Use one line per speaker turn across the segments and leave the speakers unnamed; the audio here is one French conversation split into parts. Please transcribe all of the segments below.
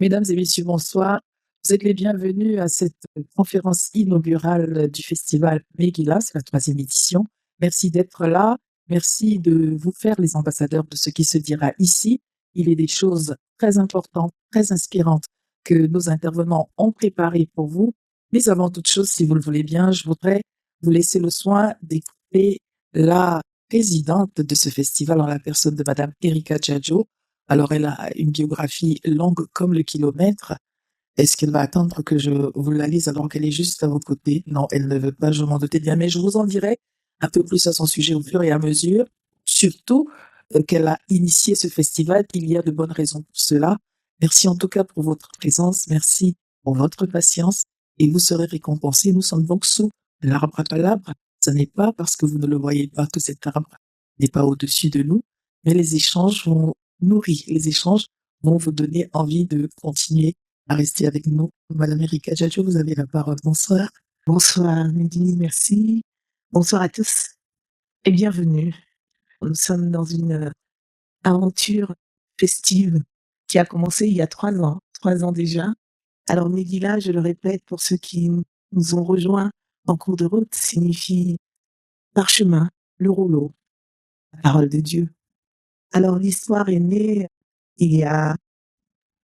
Mesdames et messieurs, bonsoir. Vous êtes les bienvenus à cette conférence inaugurale du festival Megillah, c'est la 3e édition. Merci d'être là. Merci de vous faire les ambassadeurs de ce qui se dira ici. Il est des choses très importantes, très inspirantes que nos intervenants ont préparées pour vous. Mais avant toute chose, si vous le voulez bien, je voudrais vous laisser le soin d'écouter la présidente de ce festival en la personne de Madame Erika Djadjo. Alors, elle a une biographie longue comme le kilomètre. Est-ce qu'elle va attendre que je vous la lise alors qu'elle est juste à vos côtés? Non, elle ne veut pas, je m'en doutais bien, mais je vous en dirai un peu plus à son sujet au fur et à mesure, surtout qu'elle a initié ce festival, qu'il y a de bonnes raisons pour cela. Merci en tout cas pour votre présence, merci pour votre patience et vous serez récompensés. Nous sommes donc sous l'arbre à palabres. Ce n'est pas parce que vous ne le voyez pas que cet arbre n'est pas au-dessus de nous, mais les échanges vont nourrir, les échanges vont vous donner envie de continuer à rester avec nous. Madame Erika Djadjo, vous avez la parole. Bonsoir.
Bonsoir Mehdi, merci. Bonsoir à tous et bienvenue. Nous sommes dans une aventure festive qui a commencé il y a 3 ans déjà. Alors Megillah, je le répète pour ceux qui nous ont rejoints en cours de route, signifie parchemin, le rouleau, la parole de Dieu. Alors l'histoire est née il y a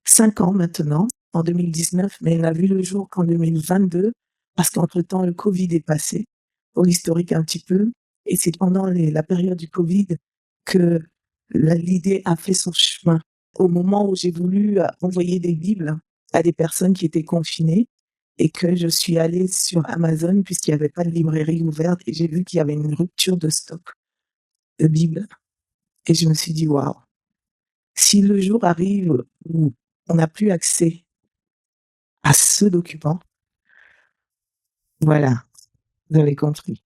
5 ans maintenant, en 2019, mais elle n'a vu le jour qu'en 2022, parce qu'entre-temps, le Covid est passé, pour l'historique un petit peu, et c'est pendant la période du Covid que l'idée a fait son chemin. Au moment où j'ai voulu envoyer des Bibles à des personnes qui étaient confinées, et que je suis allée sur Amazon, puisqu'il n'y avait pas de librairie ouverte, et j'ai vu qu'il y avait une rupture de stock de Bibles. Et je me suis dit, waouh, si le jour arrive où on n'a plus accès à ce document, voilà, vous avez compris.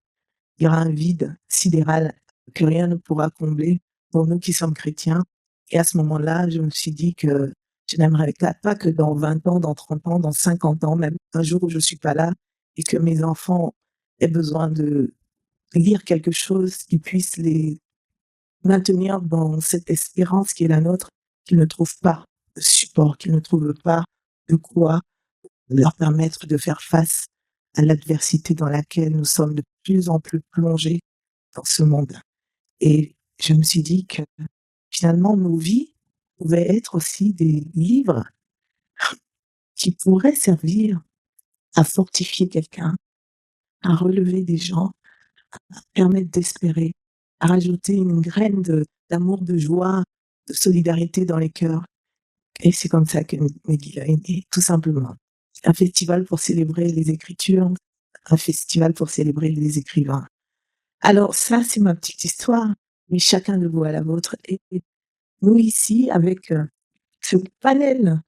Il y aura un vide sidéral que rien ne pourra combler pour nous qui sommes chrétiens. Et à ce moment-là, je me suis dit que je n'aimerais pas que dans 20 ans, dans 30 ans, dans 50 ans, même un jour où je suis pas là et que mes enfants aient besoin de lire quelque chose qui puisse les maintenir dans cette espérance qui est la nôtre, qu'ils ne trouvent pas de support, qu'ils ne trouvent pas de quoi leur permettre de faire face à l'adversité dans laquelle nous sommes de plus en plus plongés dans ce monde. Et je me suis dit que finalement nos vies pouvaient être aussi des livres qui pourraient servir à fortifier quelqu'un, à relever des gens, à permettre d'espérer, à rajouter une graine d'amour, de joie, de solidarité dans les cœurs. Et c'est comme ça que Megillah est né, tout simplement. Un festival pour célébrer les écritures, un festival pour célébrer les écrivains. Alors ça, c'est ma petite histoire, mais chacun de vous a la vôtre. Et nous ici, avec ce panel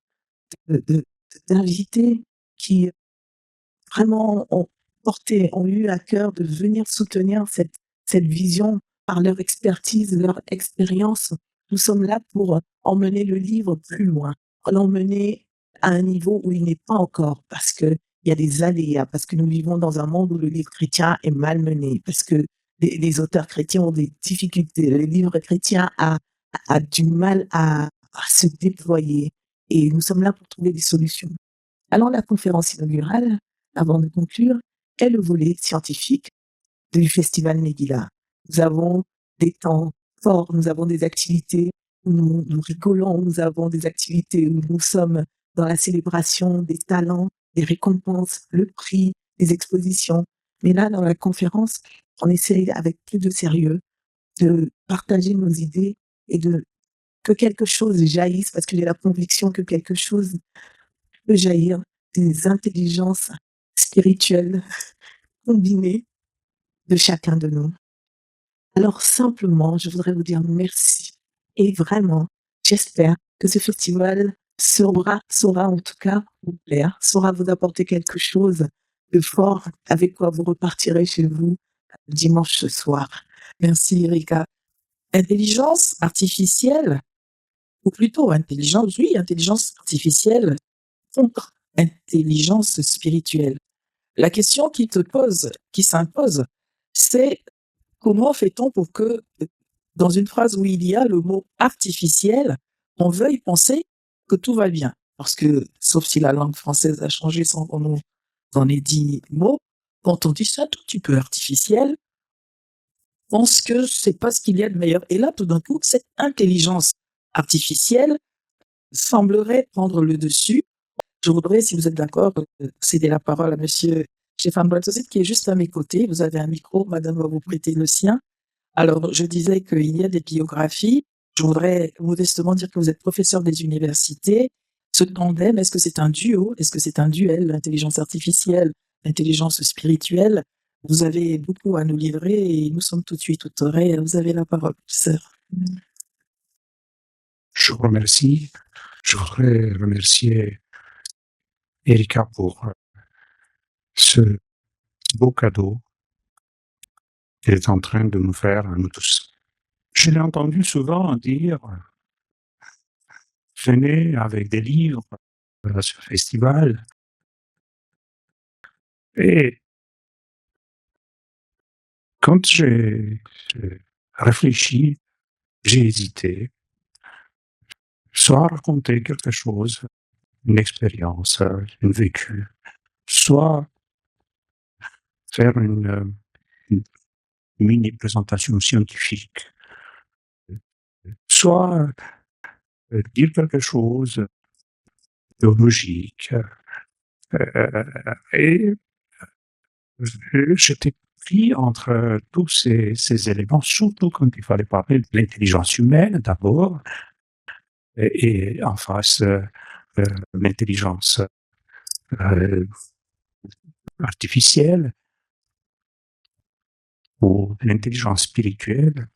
d'invités qui vraiment ont eu à cœur de venir soutenir cette vision par leur expertise, leur expérience. Nous sommes là pour emmener le livre plus loin, l'emmener à un niveau où il n'est pas encore, parce que il y a des aléas, parce que nous vivons dans un monde où le livre chrétien est malmené, parce que les auteurs chrétiens ont des difficultés, le livre chrétien a du mal à se déployer, et nous sommes là pour trouver des solutions. Alors la conférence inaugurale, avant de conclure, est le volet scientifique du festival Megillah. Nous avons des temps forts, nous avons des activités où nous rigolons, nous avons des activités où nous sommes dans la célébration des talents, des récompenses, le prix, des expositions. Mais là, dans la conférence, on essaie avec plus de sérieux de partager nos idées et que quelque chose jaillisse, parce que j'ai la conviction que quelque chose peut jaillir des intelligences spirituelles combinées de chacun de nous. Alors simplement, je voudrais vous dire merci. Et vraiment, j'espère que ce festival saura en tout cas vous plaire, saura vous apporter quelque chose de fort avec quoi vous repartirez chez vous dimanche soir.
Merci Erika. Intelligence artificielle, ou plutôt intelligence, oui, intelligence artificielle contre intelligence spirituelle. La question qui s'impose, c'est comment fait-on pour que, dans une phrase où il y a le mot artificiel, on veuille penser que tout va bien? parce que, sauf si la langue française a changé sans qu'on nous en ait dit mot, quand on dit c'est un tout petit peu artificiel, on pense que c'est pas ce qu'il y a de meilleur. Et là, tout d'un coup, cette intelligence artificielle semblerait prendre le dessus. Je voudrais, si vous êtes d'accord, céder la parole à monsieur Stéphane Brentozit, qui est juste à mes côtés. Vous avez un micro, madame va vous prêter le sien. Alors, je disais qu'il y a des biographies. Je voudrais modestement dire que vous êtes professeur des universités. Ce tandem, est-ce que c'est un duo? Est-ce que c'est un duel? L'intelligence artificielle, l'intelligence spirituelle. Vous avez beaucoup à nous livrer et nous sommes tout de suite tout oreilles. Vous avez la parole, sœur.
Je vous remercie. Je voudrais remercier Erika pour ce beau cadeau qu'elle est en train de nous faire à nous tous. Je l'ai entendu souvent dire, venez avec des livres à ce festival. Et quand j'ai réfléchi, j'ai hésité, soit raconter quelque chose, une expérience, une vécu, soit faire une mini présentation scientifique, soit dire quelque chose théologique. Et j'étais pris entre tous ces éléments, surtout quand il fallait parler de l'intelligence humaine d'abord, et en face l'intelligence artificielle ou l'intelligence spirituelle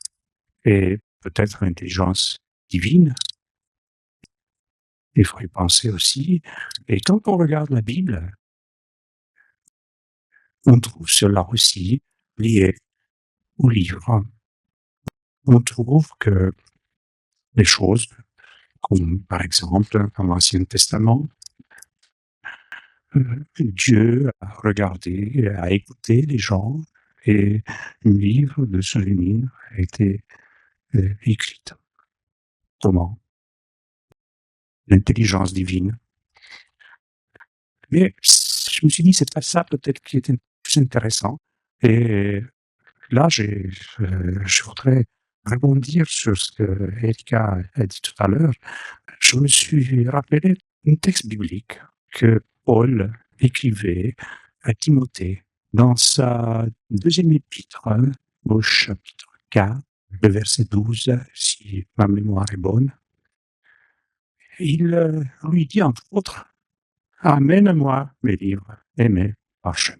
et peut-être l'intelligence divine. Il faut y penser aussi. Et quand on regarde la Bible, on trouve cela aussi lié au livre. On trouve que les choses, comme par exemple dans l'Ancien Testament, Dieu a regardé, a écouté les gens et un livre de souvenirs a été écrit. Comment? L'intelligence divine. Mais je me suis dit, c'est pas ça peut-être qui est plus intéressant. Et là, je voudrais rebondir sur ce que Erika a dit tout à l'heure. Je me suis rappelé un texte biblique que Paul écrivait à Timothée dans sa deuxième épître, au chapitre 4, le verset 12, si ma mémoire est bonne. Il lui dit entre autres, amène-moi mes livres et mes parchemins.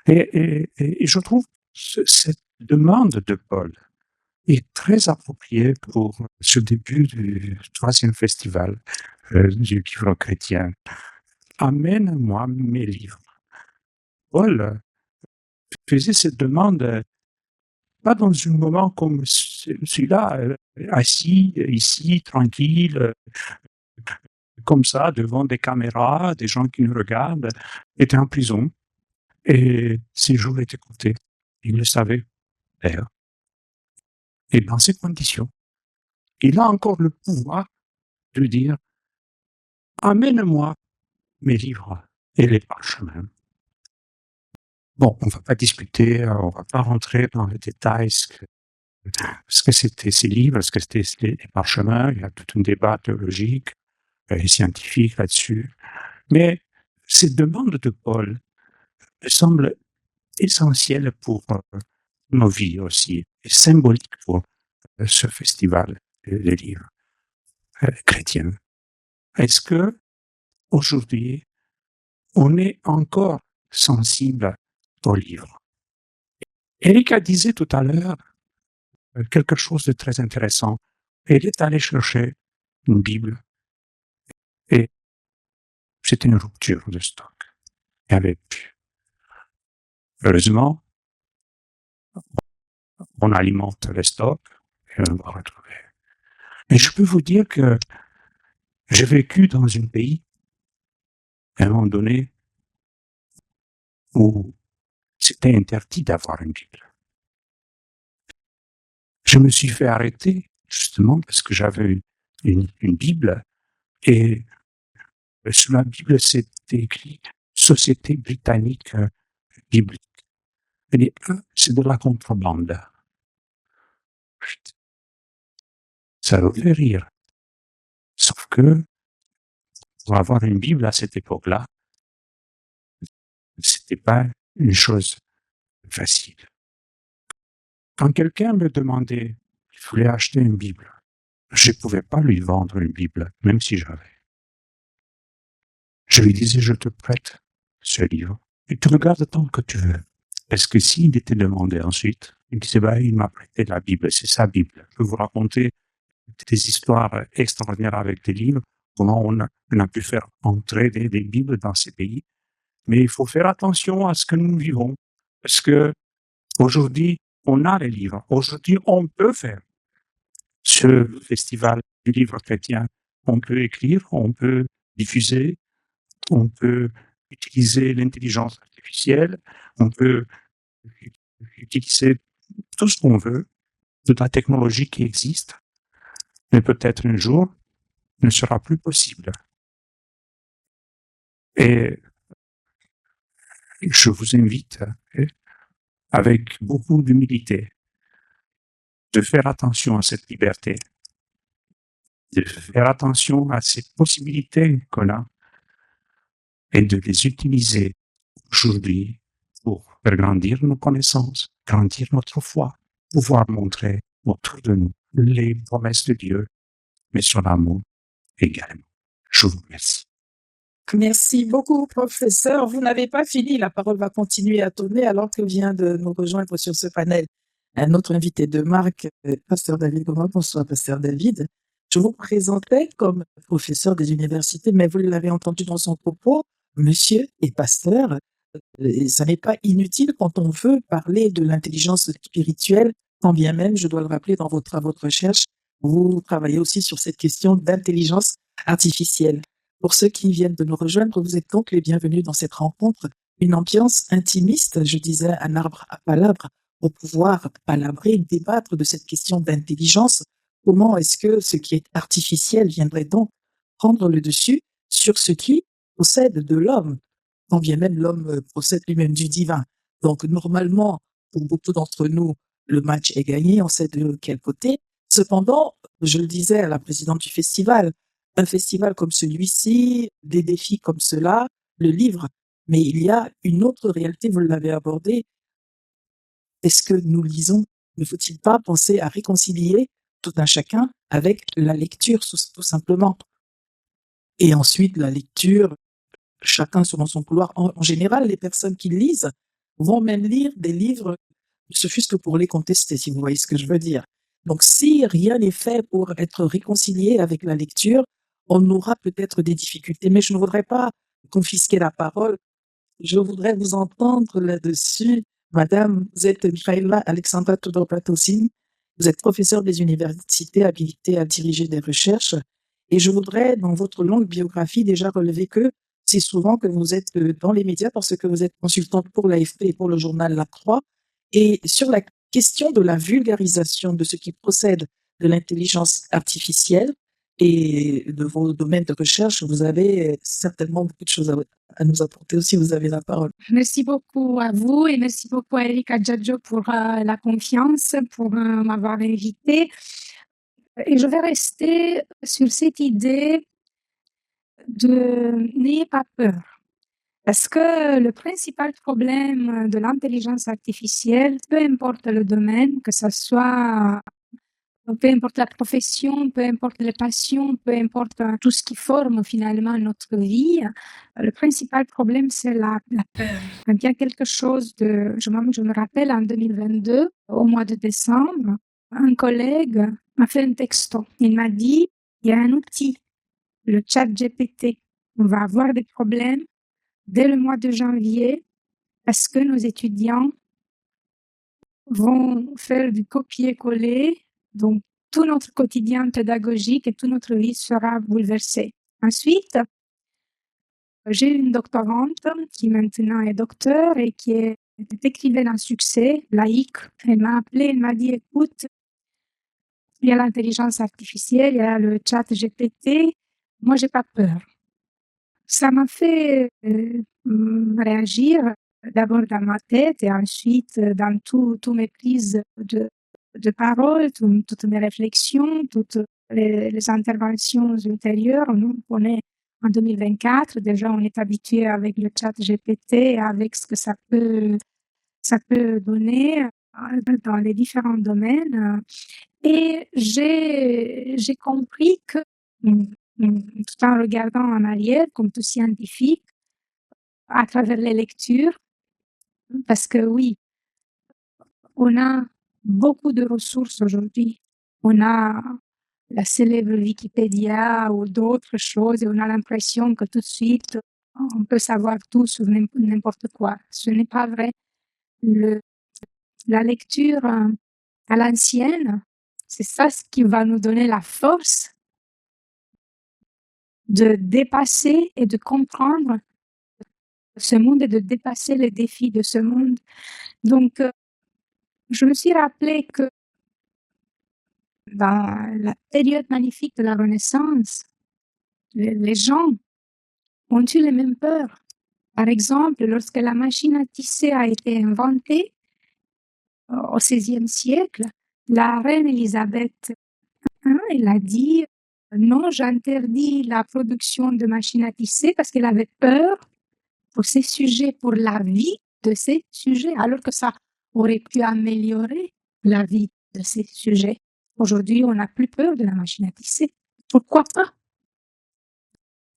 Et je trouve cette demande de Paul est très appropriée pour ce début du troisième festival du livre chrétien. Amène-moi mes livres. Paul faisait cette demande pas dans un moment comme celui-là, assis ici, tranquille, comme ça, devant des caméras, des gens qui nous regardent, était en prison. Et ses jours étaient comptés. Il le savait, d'ailleurs. Et dans ces conditions, il a encore le pouvoir de dire amène-moi mes livres et les parchemins. Bon, on va pas discuter, on va pas rentrer dans les détails, ce que c'était ces livres, ce que c'était les parchemins. Il y a tout un débat théologique et scientifique là-dessus. Mais cette demande de Paul me semble essentielle pour nos vies aussi, et symbolique pour ce festival des livres chrétiens. Est-ce que aujourd'hui, on est encore sensible aux livres? Erika disait tout à l'heure quelque chose de très intéressant. Elle est allée chercher une Bible et c'était une rupture de stock. Il n'y avait plus. Heureusement, on alimente les stocks et on va retrouver. Mais je peux vous dire que j'ai vécu dans un pays, à un moment donné, où c'était interdit d'avoir une Bible. Je me suis fait arrêter, justement, parce que j'avais une Bible, et Sur la Bible, c'est écrit Société britannique biblique. Et c'est de la contrebande. Ça vous fait rire. Sauf que, pour avoir une Bible à cette époque-là, c'était pas une chose facile. Quand quelqu'un me demandait, il voulait acheter une Bible, je pouvais pas lui vendre une Bible, même si j'avais. Je lui disais, je te prête ce livre, et tu regardes tant que tu veux. Parce que s'il était demandé ensuite, il disait, il m'a prêté la Bible, c'est sa Bible. Je peux vous raconter des histoires extraordinaires avec des livres, comment on a pu faire entrer des Bibles dans ces pays. Mais il faut faire attention à ce que nous vivons, parce que aujourd'hui, on a les livres. Aujourd'hui, on peut faire ce festival du livre chrétien. On peut écrire, on peut diffuser, on peut utiliser l'intelligence artificielle, on peut utiliser tout ce qu'on veut, toute la technologie qui existe, mais peut-être un jour ne sera plus possible. Et je vous invite, avec beaucoup d'humilité, de faire attention à cette liberté, de faire attention à ces possibilités qu'on a et de les utiliser aujourd'hui pour faire grandir nos connaissances, grandir notre foi, pouvoir montrer autour de nous les promesses de Dieu, mais son amour également. Je vous remercie.
Merci beaucoup, professeur. Vous n'avez pas fini, la parole va continuer à tourner alors que vient de nous rejoindre sur ce panel un autre invité de marque, Pasteur David Goma. Bonsoir, Pasteur David. Je vous présentais comme professeur des universités, mais vous l'avez entendu dans son propos, monsieur et pasteur. Et ça n'est pas inutile quand on veut parler de l'intelligence spirituelle, quand bien même, je dois le rappeler, dans vos travaux de recherche, vous travaillez aussi sur cette question d'intelligence artificielle. Pour ceux qui viennent de nous rejoindre, vous êtes donc les bienvenus dans cette rencontre, une ambiance intimiste, je disais, un arbre à palabres, pour pouvoir palabrer, débattre de cette question d'intelligence. Comment est-ce que ce qui est artificiel viendrait donc prendre le dessus sur ce qui possède de l'homme, quand bien même l'homme possède lui-même du divin. Donc normalement, pour beaucoup d'entre nous, le match est gagné, on sait de quel côté. Cependant, je le disais à la présidente du festival, un festival comme celui-ci, des défis comme cela, le livre, mais il y a une autre réalité, vous l'avez abordé. Est-ce que nous lisons? Ne faut-il pas penser à réconcilier tout un chacun avec la lecture, tout simplement? Et ensuite, la lecture, chacun selon son couloir. En général, les personnes qui lisent vont même lire des livres, ce fût-ce que pour les contester, si vous voyez ce que je veux dire. Donc, si rien n'est fait pour être réconcilié avec la lecture, on aura peut-être des difficultés. Mais je ne voudrais pas confisquer la parole. Je voudrais vous entendre là-dessus. Madame, vous êtes Michaela Alexandra Tudor-Platosin. Vous êtes professeure des universités habilitée à diriger des recherches. Et je voudrais, dans votre longue biographie, déjà relever que c'est souvent que vous êtes dans les médias parce que vous êtes consultante pour l'AFP et pour le journal La Croix. Et sur la question de la vulgarisation de ce qui procède de l'intelligence artificielle et de vos domaines de recherche, vous avez certainement beaucoup de choses à nous apporter aussi. Vous avez la parole.
Merci beaucoup à vous et merci beaucoup à Erika Djadjo pour la confiance, pour m'avoir invité. Et je vais rester sur cette idée de n'ayez pas peur. Parce que le principal problème de l'intelligence artificielle, peu importe le domaine, que ce soit, peu importe la profession, peu importe les passions, peu importe tout ce qui forme finalement notre vie, le principal problème, c'est la peur. Quand il y a quelque chose je me rappelle en 2022, au mois de décembre, un collègue m'a fait un texto. Il m'a dit, il y a un outil, le ChatGPT. On va avoir des problèmes dès le mois de janvier parce que nos étudiants vont faire du copier-coller. Donc, tout notre quotidien pédagogique et toute notre vie sera bouleversé. Ensuite, j'ai une doctorante qui maintenant est docteure et qui est écrivaine à succès, laïque. Elle m'a appelée, elle m'a dit, écoute, il y a l'intelligence artificielle, il y a le chat GPT. Moi, j'ai pas peur. ça m'a fait réagir d'abord dans ma tête et ensuite dans tous mes prises de parole, toutes mes réflexions, toutes les interventions ultérieures. Nous, on est en 2024, déjà on est habitué avec le chat GPT, avec ce que ça peut donner dans les différents domaines. Et j'ai compris que, tout en regardant en arrière, comme tout scientifique, à travers les lectures, parce que oui, on a beaucoup de ressources aujourd'hui. On a la célèbre Wikipédia ou d'autres choses et on a l'impression que tout de suite, on peut savoir tout sur n'importe quoi. Ce n'est pas vrai. La lecture à l'ancienne, c'est ça ce qui va nous donner la force de dépasser et de comprendre ce monde et de dépasser les défis de ce monde. Donc, je me suis rappelé que dans la période magnifique de la Renaissance, les gens ont eu les mêmes peurs. Par exemple, lorsque la machine à tisser a été inventée au XVIe siècle, la reine Élisabeth I, elle a dit non, j'interdis la production de machines à tisser parce qu'elle avait peur pour ces sujets, pour la vie de ces sujets, alors que ça aurait pu améliorer la vie de ces sujets. Aujourd'hui, on n'a plus peur de la machine à tisser. Pourquoi pas?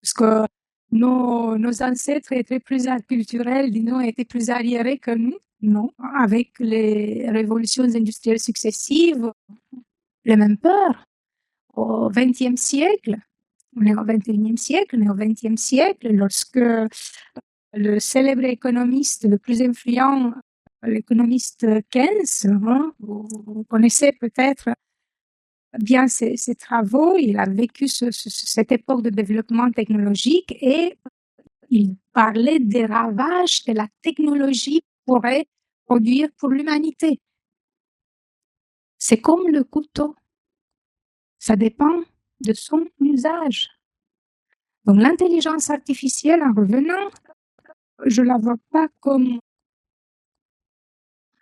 Parce que nos ancêtres étaient plus culturels, disons, étaient plus arriérés que nous. Non, avec les révolutions industrielles successives, les mêmes peurs. Au XXe siècle, on est au XXIe siècle, mais au XXe siècle, lorsque le célèbre économiste le plus influent, l'économiste Keynes, vous connaissez peut-être bien ses travaux, il a vécu cette époque de développement technologique et il parlait des ravages que la technologie pourrait produire pour l'humanité. C'est comme le couteau, ça dépend de son usage. Donc l'intelligence artificielle, en revenant, je la vois pas comme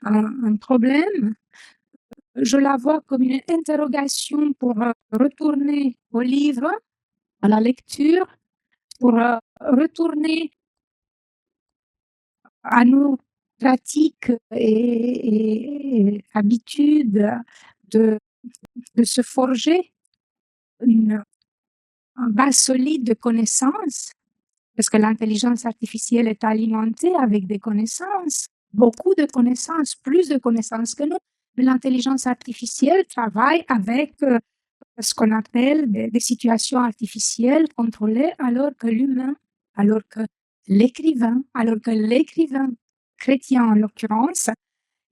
un problème, je la vois comme une interrogation pour retourner au livre, à la lecture, pour retourner à nos pratiques et habitudes de se forger une base solide de connaissances, parce que l'intelligence artificielle est alimentée avec des connaissances, beaucoup de connaissances, plus de connaissances que nous. Mais l'intelligence artificielle travaille avec ce qu'on appelle des situations artificielles contrôlées, alors que l'humain, alors que l'écrivain chrétien en l'occurrence,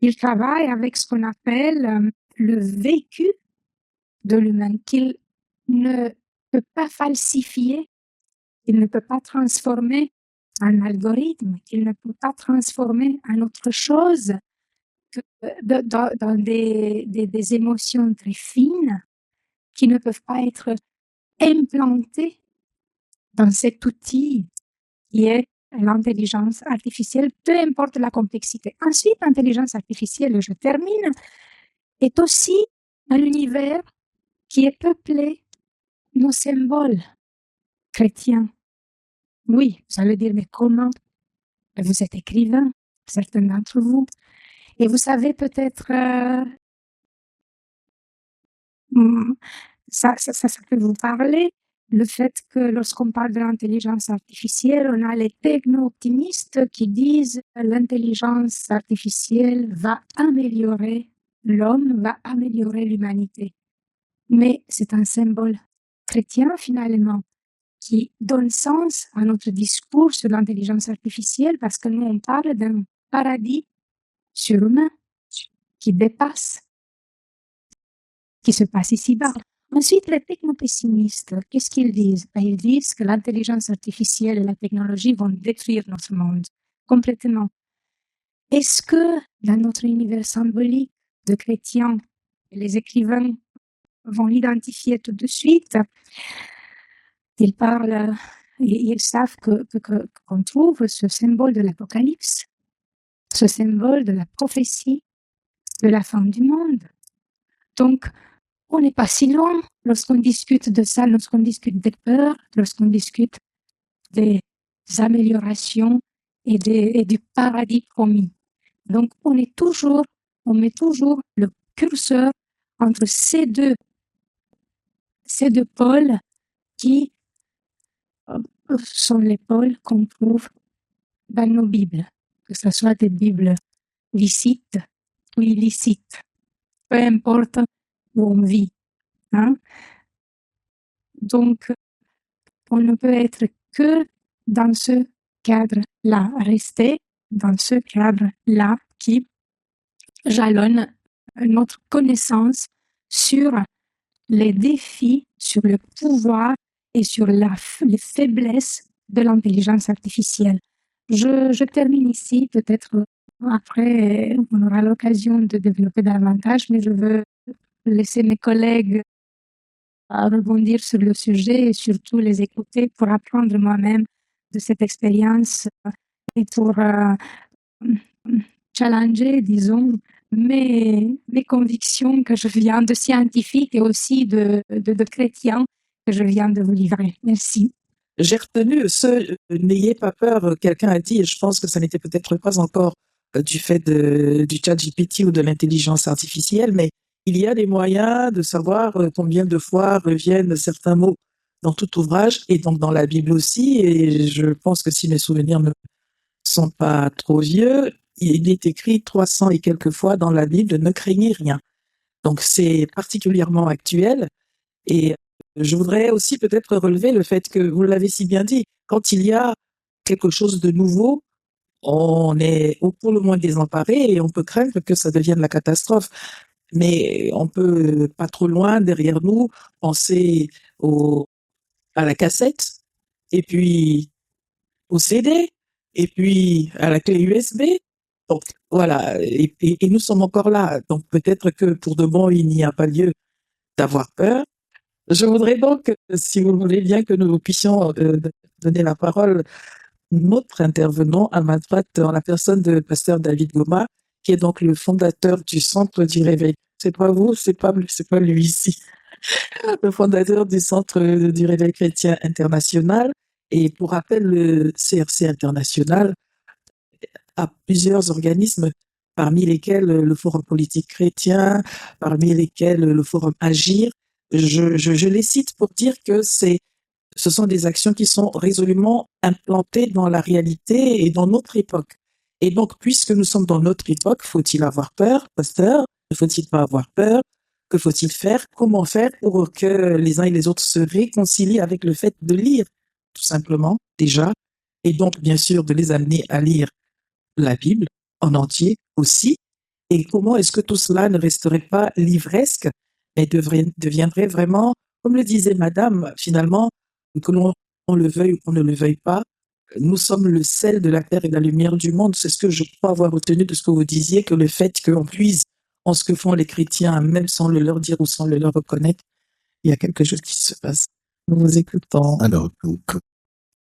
il travaille avec ce qu'on appelle le vécu de l'humain, qu'il ne peut pas falsifier, qu'il ne peut pas transformer en algorithme, qu'il ne peut pas transformer en autre chose que dans des émotions très fines qui ne peuvent pas être implantées dans cet outil qui est l'intelligence artificielle, peu importe la complexité. Ensuite, l'intelligence artificielle, je termine, est aussi un univers qui est peuplé de nos symboles chrétiens. Oui, vous allez dire, mais comment? Vous êtes écrivain, certains d'entre vous, et vous savez peut-être, ça peut vous parler, le fait que lorsqu'on parle de l'intelligence artificielle, on a les techno-optimistes qui disent l'intelligence artificielle va améliorer l'homme, va améliorer l'humanité. Mais c'est un symbole chrétien finalement qui donne sens à notre discours sur l'intelligence artificielle parce que nous on parle d'un paradis surhumain qui dépasse, qui se passe ici-bas. Ensuite, les technopessimistes, qu'est-ce qu'ils disent? Ils disent que l'intelligence artificielle et la technologie vont détruire notre monde complètement. Est-ce que dans notre univers symbolique de chrétiens, les écrivains vont l'identifier tout de suite? Ils parlent ils savent qu'on trouve ce symbole de l'Apocalypse, ce symbole de la prophétie de la fin du monde. Donc, on n'est pas si loin lorsqu'on discute de ça, lorsqu'on discute des peurs, lorsqu'on discute des améliorations et du paradis promis. Donc, on met toujours le curseur entre ces deux pôles qui sont les pôles qu'on trouve dans nos Bibles, que ce soit des Bibles licites ou illicites, peu importe où on vit. Hein? Donc, on ne peut être que dans ce cadre-là, rester dans ce cadre-là qui jalonne notre connaissance sur les défis, sur le pouvoir et sur les faiblesses de l'intelligence artificielle. Je termine ici, peut-être après on aura l'occasion de développer davantage, mais je veux laisser mes collègues rebondir sur le sujet et surtout les écouter pour apprendre moi-même de cette expérience et pour challenger, disons, mes convictions que je viens de scientifiques et aussi de chrétiens que je viens de vous livrer. Merci.
J'ai retenu n'ayez pas peur, quelqu'un a dit, et je pense que ça n'était peut-être pas encore du fait du ChatGPT ou de l'intelligence artificielle, mais il y a des moyens de savoir combien de fois reviennent certains mots dans tout ouvrage, et donc dans la Bible aussi, et je pense que si mes souvenirs ne sont pas trop vieux, il est écrit 300 et quelques fois dans la Bible, ne craignez rien. Donc c'est particulièrement actuel, et je voudrais aussi peut-être relever le fait que, vous l'avez si bien dit, quand il y a quelque chose de nouveau, on est pour le moins désemparé et on peut craindre que ça devienne la catastrophe. Mais on peut pas trop loin derrière nous penser à la cassette, et puis au CD, et puis à la clé USB. Donc voilà, et nous sommes encore là. Donc peut-être que pour de bon, il n'y a pas lieu d'avoir peur. Je voudrais donc, si vous voulez bien, que nous puissions donner la parole à notre intervenant à ma droite, en la personne de pasteur David Goma, qui est donc le fondateur du Centre du Réveil. C'est pas vous, c'est pas lui ici. Le fondateur du Centre du Réveil Chrétien International. Et pour rappel, le CRC International a plusieurs organismes, parmi lesquels le Forum politique chrétien, parmi lesquels le Forum Agir. Je les cite pour dire que ce sont des actions qui sont résolument implantées dans la réalité et dans notre époque. Et donc, puisque nous sommes dans notre époque, faut-il avoir peur, pasteur? Ne faut-il pas avoir peur? Que faut-il faire? Comment faire pour que les uns et les autres se réconcilient avec le fait de lire, tout simplement, déjà, et donc, bien sûr, de les amener à lire la Bible en entier aussi. Et comment est-ce que tout cela ne resterait pas livresque, mais deviendrait vraiment, comme le disait Madame, finalement, que l'on le veuille ou qu'on ne le veuille pas, nous sommes le sel de la terre et la lumière du monde. C'est ce que je crois avoir retenu de ce que vous disiez, que le fait qu'on puise en ce que font les chrétiens, même sans le leur dire ou sans le leur reconnaître, il y a quelque chose qui se passe. Nous vous écoutons.
Alors, donc,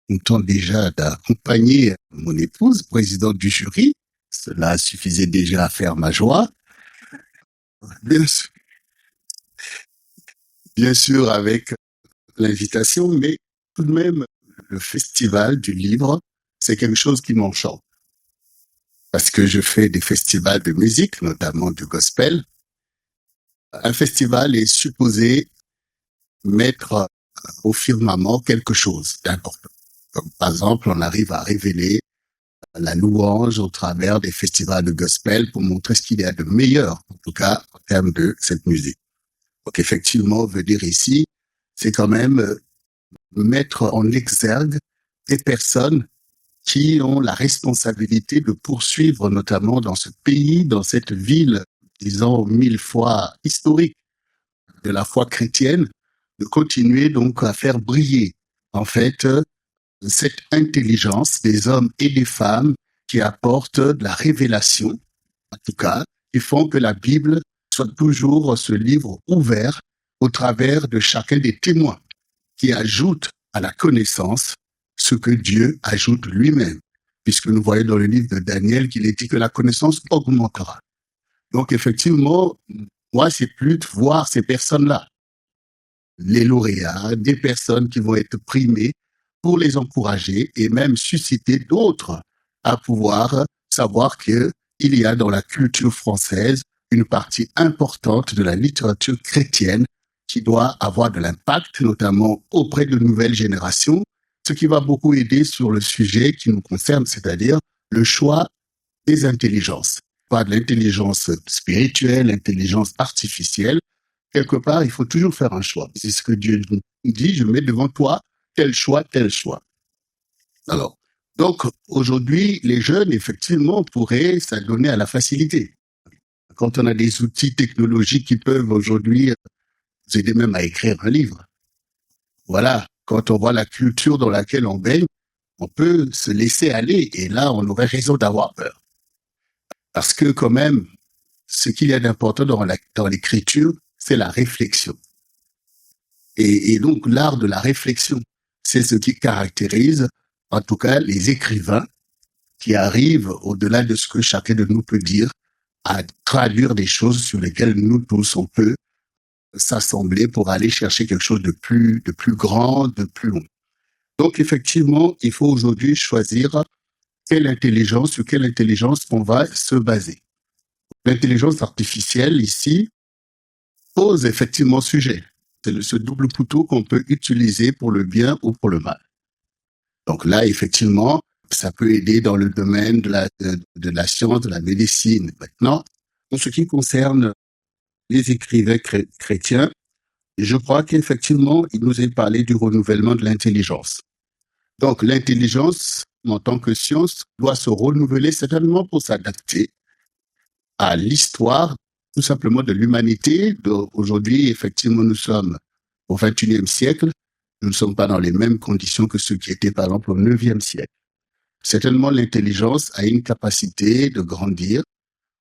content déjà d'accompagner mon épouse, présidente du jury. Cela suffisait déjà à faire ma joie. Bien sûr avec l'invitation, mais tout de même, le festival du livre, c'est quelque chose qui m'enchante. Parce que je fais des festivals de musique, notamment du gospel. Un festival est supposé mettre au firmament quelque chose d'important. Comme par exemple, on arrive à révéler la louange au travers des festivals de gospel pour montrer ce qu'il y a de meilleur, en tout cas en termes de cette musique. Donc effectivement, venir ici, c'est quand même mettre en exergue des personnes qui ont la responsabilité de poursuivre, notamment dans ce pays, dans cette ville, disons 1000 fois historique de la foi chrétienne, de continuer donc à faire briller, en fait, cette intelligence des hommes et des femmes qui apportent de la révélation, en tout cas, qui font que la Bible soit toujours ce livre ouvert au travers de chacun des témoins qui ajoutent à la connaissance ce que Dieu ajoute lui-même, puisque nous voyons dans le livre de Daniel qu'il est dit que la connaissance augmentera. Donc effectivement, moi, c'est plus de voir ces personnes-là, les lauréats, des personnes qui vont être primées pour les encourager et même susciter d'autres à pouvoir savoir qu'il y a dans la culture française une partie importante de la littérature chrétienne qui doit avoir de l'impact, notamment auprès de nouvelles générations, ce qui va beaucoup aider sur le sujet qui nous concerne, c'est-à-dire le choix des intelligences. Pas de l'intelligence spirituelle, l'intelligence artificielle. Quelque part, il faut toujours faire un choix. C'est ce que Dieu nous dit, je mets devant toi tel choix, tel choix. Alors, donc aujourd'hui, les jeunes, effectivement, pourraient s'adonner à la facilité. Quand on a des outils technologiques qui peuvent aujourd'hui vous aider même à écrire un livre. Voilà, quand on voit la culture dans laquelle on baigne, on peut se laisser aller et là, on aurait raison d'avoir peur. Parce que quand même, ce qu'il y a d'important dans l'écriture, c'est la réflexion. Et donc, l'art de la réflexion, c'est ce qui caractérise, en tout cas, les écrivains qui arrivent au-delà de ce que chacun de nous peut dire, à traduire des choses sur lesquelles nous tous, on peut s'assembler pour aller chercher quelque chose de plus grand, de plus long. Donc, effectivement, il faut aujourd'hui choisir sur quelle intelligence on va se baser. L'intelligence artificielle, ici, pose effectivement sujet. C'est ce double couteau qu'on peut utiliser pour le bien ou pour le mal. Donc là, effectivement, ça peut aider dans le domaine de la science, de la médecine. Maintenant, en ce qui concerne les écrivains chrétiens, je crois qu'effectivement, il nous est parlé du renouvellement de l'intelligence. Donc, l'intelligence, en tant que science, doit se renouveler certainement pour s'adapter à l'histoire, tout simplement, de l'humanité. Aujourd'hui, effectivement, nous sommes au XXIe siècle. Nous ne sommes pas dans les mêmes conditions que ceux qui étaient, par exemple, au IXe siècle. Certainement, l'intelligence a une capacité de grandir.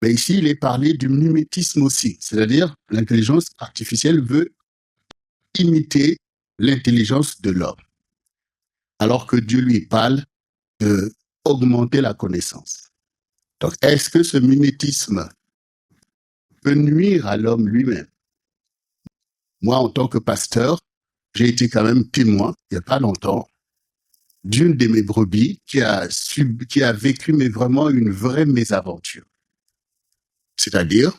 Mais ici, il est parlé du mimétisme aussi. C'est-à-dire, l'intelligence artificielle veut imiter l'intelligence de l'homme. Alors que Dieu lui parle de augmenter la connaissance. Donc, est-ce que ce mimétisme peut nuire à l'homme lui-même? Moi, en tant que pasteur, j'ai été quand même témoin, il n'y a pas longtemps, d'une de mes brebis qui a vécu mais vraiment une vraie mésaventure. C'est-à-dire,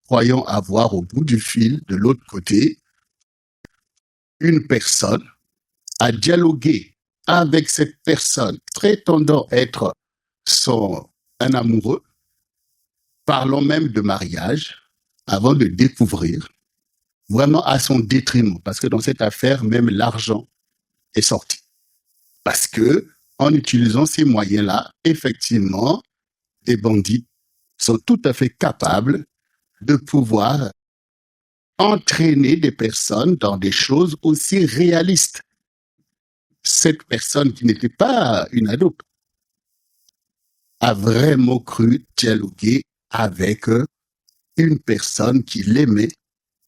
croyant avoir au bout du fil, de l'autre côté, une personne, à dialoguer avec cette personne, prétendant être un amoureux, parlant même de mariage, avant de découvrir, vraiment à son détriment, parce que dans cette affaire, même l'argent est sorti. Parce que, en utilisant ces moyens-là, effectivement, des bandits sont tout à fait capables de pouvoir entraîner des personnes dans des choses aussi réalistes. Cette personne qui n'était pas une ado a vraiment cru dialoguer avec une personne qui l'aimait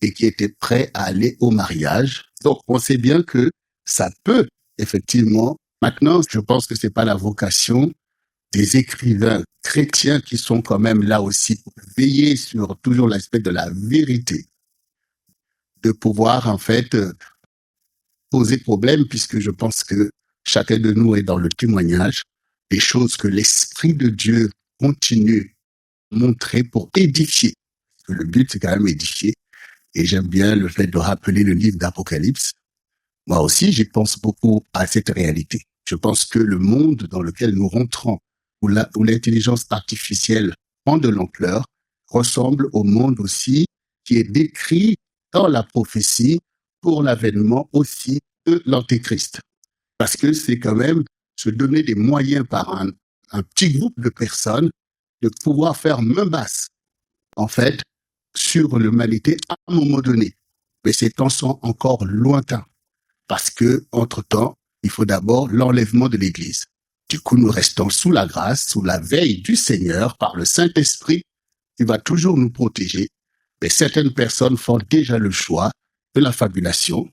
et qui était prêt à aller au mariage. Donc, on sait bien que ça peut, effectivement. Maintenant, je pense que c'est pas la vocation des écrivains chrétiens qui sont quand même là aussi pour veiller sur toujours l'aspect de la vérité, de pouvoir, en fait, poser problème, puisque je pense que chacun de nous est dans le témoignage des choses que l'Esprit de Dieu continue à montrer pour édifier. Le but, c'est quand même édifier. Et j'aime bien le fait de rappeler le livre d'Apocalypse. Moi aussi, j'y pense beaucoup à cette réalité. Je pense que le monde dans lequel nous rentrons, où l'intelligence artificielle prend de l'ampleur, ressemble au monde aussi qui est décrit dans la prophétie pour l'avènement aussi de l'Antéchrist. Parce que c'est quand même se donner des moyens par un petit groupe de personnes de pouvoir faire main basse, en fait, sur l'humanité à un moment donné. Mais ces temps sont encore lointains. Parce que, entre-temps, il faut d'abord l'enlèvement de l'Église. Du coup, nous restons sous la grâce, sous la veille du Seigneur, par le Saint-Esprit, qui va toujours nous protéger. Mais certaines personnes font déjà le choix de la fabulation,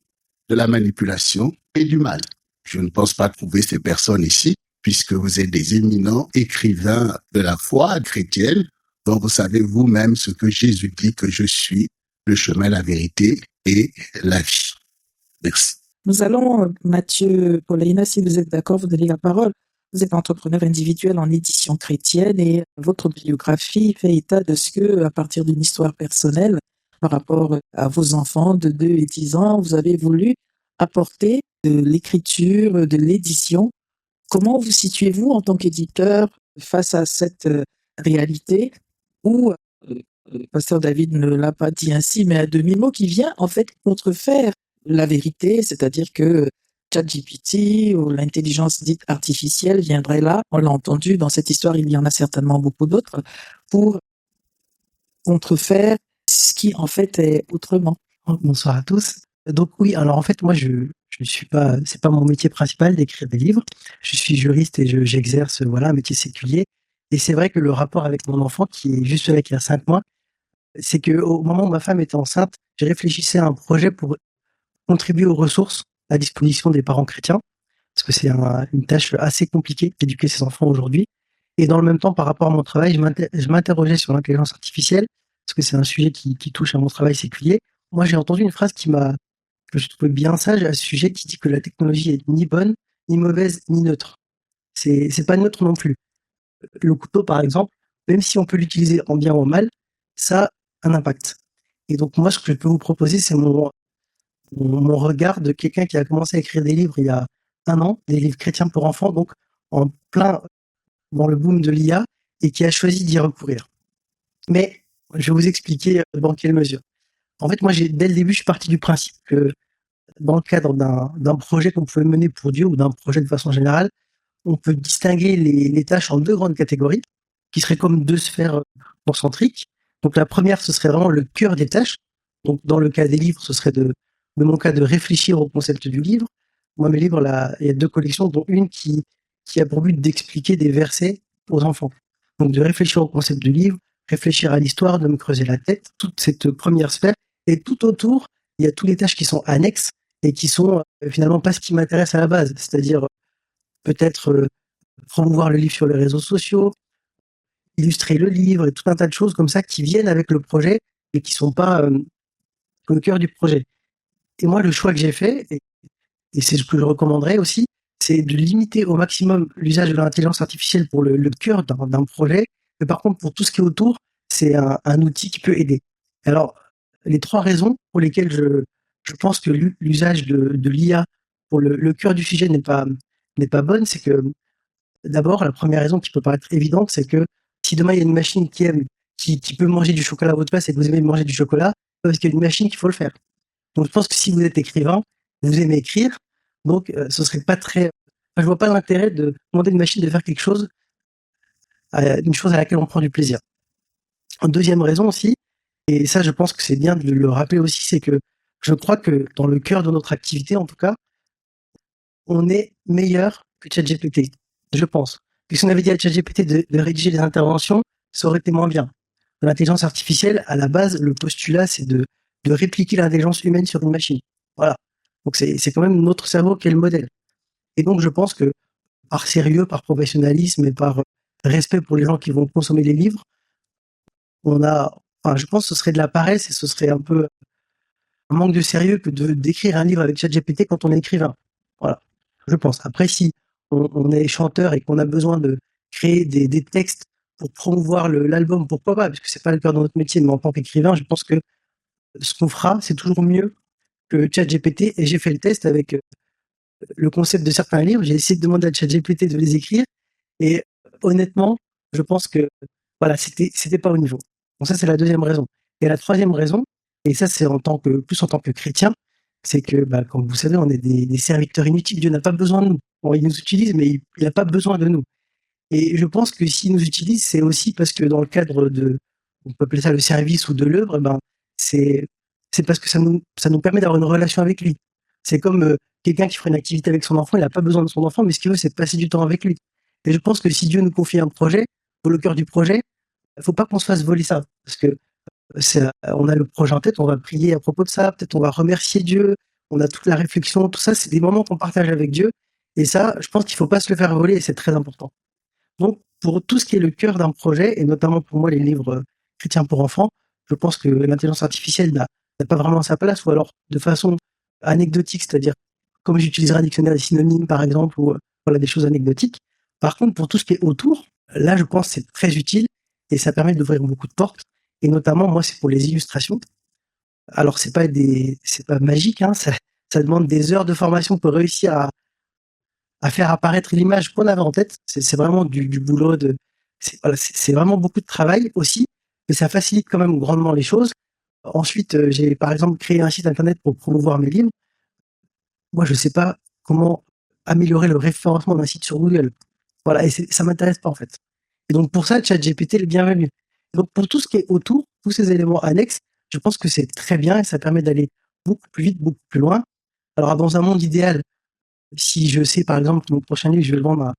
de la manipulation et du mal. Je ne pense pas trouver ces personnes ici, puisque vous êtes des éminents écrivains de la foi chrétienne, dont vous savez vous-même ce que Jésus dit, que je suis le chemin, la vérité et la vie. Merci.
Nous allons, Mathieu Paulaina, si vous êtes d'accord, vous donnez la parole. Vous êtes entrepreneur individuel en édition chrétienne et votre biographie fait état de ce que, à partir d'une histoire personnelle, par rapport à vos enfants de 2 et 10 ans, vous avez voulu apporter de l'écriture, de l'édition. Comment vous situez-vous en tant qu'éditeur face à cette réalité où, Pasteur David ne l'a pas dit ainsi, mais à demi-mot, qui vient en fait contrefaire la vérité, c'est-à-dire que ChatGPT ou l'intelligence dite artificielle viendrait là, on l'a entendu dans cette histoire, il y en a certainement beaucoup d'autres, pour contrefaire ce qui en fait est autrement.
Bonsoir à tous. Donc oui, alors en fait moi je suis pas, c'est pas mon métier principal d'écrire des livres. Je suis juriste et j'exerce voilà un métier séculier. Et c'est vrai que le rapport avec mon enfant qui est juste avec il y a 5 mois, c'est que au moment où ma femme était enceinte, je réfléchissais à un projet pour contribuer aux ressources à disposition des parents chrétiens, parce que c'est une tâche assez compliquée d'éduquer ses enfants aujourd'hui. Et dans le même temps, par rapport à mon travail, je m'interrogeais sur l'intelligence artificielle, parce que c'est un sujet qui touche à mon travail séculier. Moi, j'ai entendu une phrase que je trouvais bien sage à ce sujet, qui dit que la technologie est ni bonne, ni mauvaise, ni neutre. C'est pas neutre non plus. Le couteau, par exemple, même si on peut l'utiliser en bien ou en mal, ça a un impact. Et donc, moi, ce que je peux vous proposer, c'est mon regard de quelqu'un qui a commencé à écrire des livres il y a 1 an, des livres chrétiens pour enfants, donc en plein dans le boom de l'IA, et qui a choisi d'y recourir. Mais je vais vous expliquer dans quelle mesure. En fait, moi, dès le début, je suis parti du principe que dans le cadre d'un projet qu'on pouvait mener pour Dieu ou d'un projet de façon générale, on peut distinguer les tâches en 2 grandes catégories, qui seraient comme 2 sphères concentriques. Donc la première, ce serait vraiment le cœur des tâches. Donc dans le cas des livres, ce serait de mon cas de réfléchir au concept du livre. Moi, mes livres, là, il y a 2 collections, dont une qui a pour but d'expliquer des versets aux enfants. Donc de réfléchir au concept du livre, réfléchir à l'histoire, de me creuser la tête, toute cette première sphère. Et tout autour, il y a toutes les tâches qui sont annexes et qui sont finalement pas ce qui m'intéresse à la base. C'est-à-dire peut-être promouvoir le livre sur les réseaux sociaux, illustrer le livre et tout un tas de choses comme ça qui viennent avec le projet et qui sont pas au cœur du projet. Et moi, le choix que j'ai fait, et c'est ce que je recommanderais aussi, c'est de limiter au maximum l'usage de l'intelligence artificielle pour le cœur d'un projet. Mais par contre, pour tout ce qui est autour, c'est un outil qui peut aider. Alors, les 3 raisons pour lesquelles je pense que l'usage de l'IA pour le cœur du sujet n'est pas bonne, c'est que d'abord, la première raison qui peut paraître évidente, c'est que si demain il y a une machine qui peut manger du chocolat à votre place et que vous aimez manger du chocolat, parce qu'il y a une machine qu'il faut le faire. Donc je pense que si vous êtes écrivain, vous aimez écrire, donc ce serait pas très. Enfin, je vois pas l'intérêt de demander à une machine de faire quelque chose, une chose à laquelle on prend du plaisir. Une deuxième raison aussi, et ça je pense que c'est bien de le rappeler aussi, c'est que je crois que dans le cœur de notre activité, en tout cas, on est meilleur que ChatGPT. Je pense. Que si on avait dit à ChatGPT de rédiger des interventions, ça aurait été moins bien. Dans l'intelligence artificielle, à la base, le postulat, c'est de répliquer l'intelligence humaine sur une machine. Voilà. Donc c'est quand même notre cerveau qui est le modèle. Et donc je pense que par sérieux, par professionnalisme et par respect pour les gens qui vont consommer les livres, je pense que ce serait de la paresse et ce serait un peu un manque de sérieux que d'écrire un livre avec ChatGPT quand on est écrivain. Voilà. Je pense. Après, si on est chanteur et qu'on a besoin de créer des textes pour promouvoir l'album, pourquoi pas, parce que c'est pas le cœur de notre métier, mais en tant qu'écrivain, je pense que ce qu'on fera, c'est toujours mieux que ChatGPT. Et j'ai fait le test avec le concept de certains livres. J'ai essayé de demander à ChatGPT de les écrire. Et honnêtement, je pense que voilà, c'était pas au niveau. Donc ça, c'est la deuxième raison. Et la troisième raison, et ça, c'est plus en tant que chrétien, c'est que, comme vous savez, on est des serviteurs inutiles. Dieu n'a pas besoin de nous. Bon, il nous utilise, mais il n'a pas besoin de nous. Et je pense que s'il nous utilise, c'est aussi parce que dans le cadre on peut appeler ça le service ou de l'œuvre, c'est parce que ça nous permet d'avoir une relation avec lui. C'est comme quelqu'un qui ferait une activité avec son enfant, il n'a pas besoin de son enfant, mais ce qu'il veut, c'est de passer du temps avec lui. Et je pense que si Dieu nous confie un projet, pour le cœur du projet, il faut pas qu'on se fasse voler ça. Parce que on a le projet en tête, on va prier à propos de ça, peut-être on va remercier Dieu, on a toute la réflexion, tout ça, c'est des moments qu'on partage avec Dieu. Et ça, je pense qu'il faut pas se le faire voler et c'est très important. Donc, pour tout ce qui est le cœur d'un projet, et notamment pour moi les livres chrétiens pour enfants, je pense que l'intelligence artificielle n'a pas vraiment sa place, ou alors de façon anecdotique, c'est-à-dire comme j'utiliserai un dictionnaire des synonymes par exemple, ou voilà des choses anecdotiques. Par contre, pour tout ce qui est autour, là je pense que c'est très utile et ça permet d'ouvrir beaucoup de portes. Et notamment, moi, c'est pour les illustrations. Alors, c'est pas magique, hein, ça demande des heures de formation pour réussir à faire apparaître l'image qu'on avait en tête. C'est vraiment du boulot voilà, c'est vraiment beaucoup de travail aussi, mais ça facilite quand même grandement les choses. Ensuite, j'ai par exemple créé un site internet pour promouvoir mes livres. Moi, je sais pas comment améliorer le référencement d'un site sur Google. Voilà, et ça m'intéresse pas en fait. Et donc pour ça, ChatGPT est le bienvenu. Et donc pour tout ce qui est autour, tous ces éléments annexes, je pense que c'est très bien et ça permet d'aller beaucoup plus vite, beaucoup plus loin. Alors dans un monde idéal, si je sais par exemple que mon prochain livre, je vais le vendre à